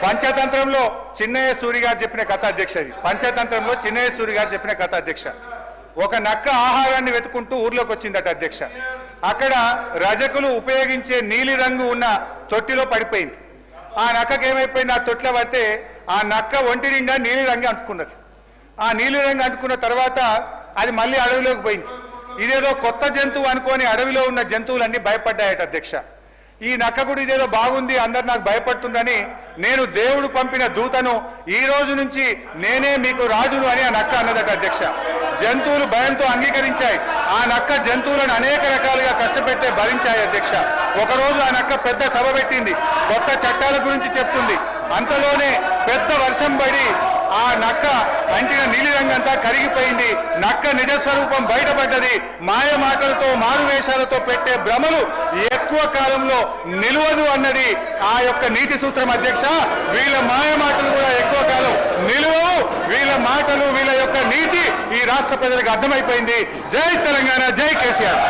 పంచతంత్రంలో చిన్నయ్య సూరి గారు చెప్పిన కథ అధ్యక్ష. ఇది పంచతంత్రంలో చిన్నయ్య సూరి గారు చెప్పిన కథ అధ్యక్ష. ఒక నక్క ఆహారాన్ని వెతుకుంటూ ఊర్లోకి వచ్చిందట అధ్యక్ష. అక్కడ రజకులు ఉపయోగించే నీలి రంగు ఉన్న తొట్టిలో పడిపోయింది. ఆ నక్కకి ఏమైపోయింది, ఆ తొట్టిలో పడితే ఆ నక్క ఒంటి నిండా నీలి రంగు అంటుకున్నది. ఆ నీలి రంగు అంటుకున్న తర్వాత అది మళ్ళీ అడవిలోకి పోయింది. ఇదేదో కొత్త జంతువు అనుకొని అడవిలో ఉన్న జంతువులన్నీ భయపడ్డాయట అధ్యక్ష. ఈ నక్క కూడా ఇదేదో బాగుంది, అందరు నాకు భయపడుతుందని నేను దేవుడు పంపిన దూతను ఈ రోజు నుంచి నేనే మీకు రాజును అని ఆ నక్క అన్నదట అధ్యక్ష. జంతువులు భయంతో అంగీకరించాయి. ఆ నక్క జంతువులను అనేక రకాలుగా కష్టపెట్టే భరించాయి అధ్యక్ష. ఒకరోజు ఆ నక్క పెద్ద సభ పెట్టింది, కొత్త చట్టాల గురించి చెప్తుంది. అంతలోనే పెద్ద వర్షం పడి ఆ నక్క అంటిన నీలిరంగంతా కరిగిపోయింది. నక్క నిజస్వరూపం బయటపడ్డది. మాయ మాటలతో మారువేషాలతో పెట్టే భ్రమలు ఎక్కువ కాలంలో నిలవదు అన్నది ఆ యొక్క నీతి సూత్రం అధ్యక్ష. వీళ్ళ మాయ మాటలు కూడా ఎక్కువ కాలం నిలువవు. వీళ్ళ మాటలు, వీళ్ళ యొక్క నీతి ఈ రాష్ట్ర ప్రజలకు అర్థమైపోయింది. జై తెలంగాణ, జై కేసీఆర్.